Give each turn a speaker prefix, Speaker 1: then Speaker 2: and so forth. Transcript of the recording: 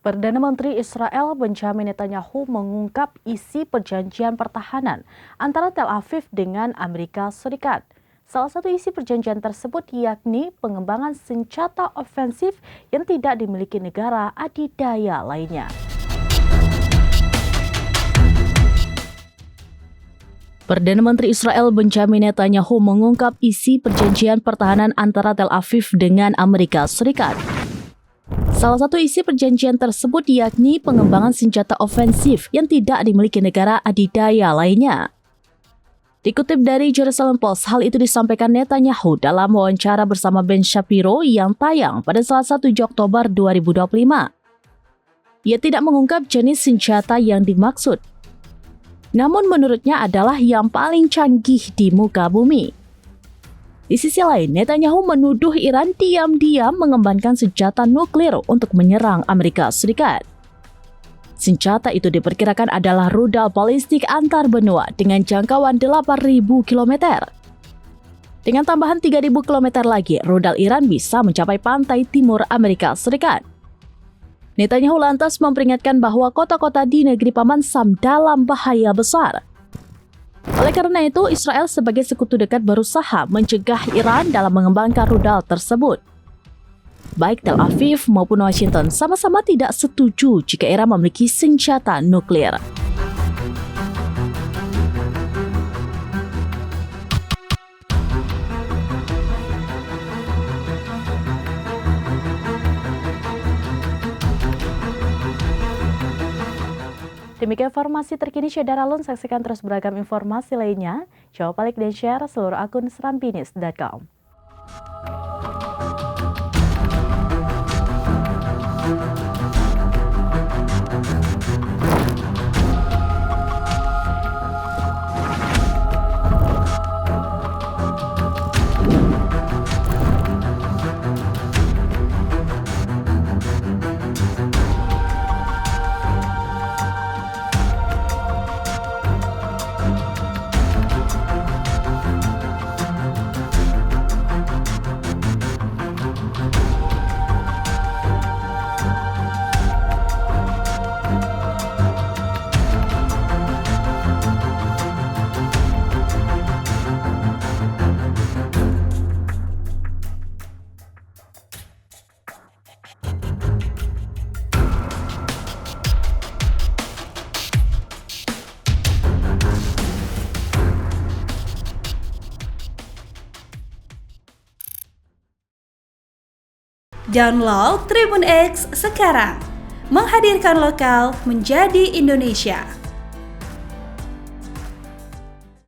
Speaker 1: Perdana Menteri Israel Benjamin Netanyahu mengungkap isi perjanjian pertahanan antara Tel Aviv dengan Amerika Serikat. Salah satu isi perjanjian tersebut yakni pengembangan senjata ofensif yang tidak dimiliki negara adidaya lainnya. Perdana Menteri Israel Benjamin Netanyahu mengungkap isi perjanjian pertahanan antara Tel Aviv dengan Amerika Serikat. Salah satu isi perjanjian tersebut yakni pengembangan senjata ofensif yang tidak dimiliki negara adidaya lainnya. Dikutip dari Jerusalem Post, hal itu disampaikan Netanyahu dalam wawancara bersama Ben Shapiro yang tayang pada Selasa 7 Oktober 2025. Ia tidak mengungkap jenis senjata yang dimaksud, namun menurutnya adalah yang paling canggih di muka bumi. Di sisi lain, Netanyahu menuduh Iran diam-diam mengembangkan senjata nuklir untuk menyerang Amerika Serikat. Senjata itu diperkirakan adalah rudal balistik antar benua dengan jangkauan 8.000 km. Dengan tambahan 3.000 km lagi, rudal Iran bisa mencapai pantai timur Amerika Serikat. Netanyahu lantas memperingatkan bahwa kota-kota di negeri Paman Sam dalam bahaya besar. Oleh karena itu, Israel sebagai sekutu dekat berusaha mencegah Iran dalam mengembangkan rudal tersebut. Baik Tel Aviv maupun Washington sama-sama tidak setuju jika Iran memiliki senjata nuklir. Demikian informasi terkini Syedara Alun, saksikan terus beragam informasi lainnya. Coba balik dan share seluruh akun serambinis.com.
Speaker 2: Download Tribun X sekarang, menghadirkan lokal menjadi Indonesia.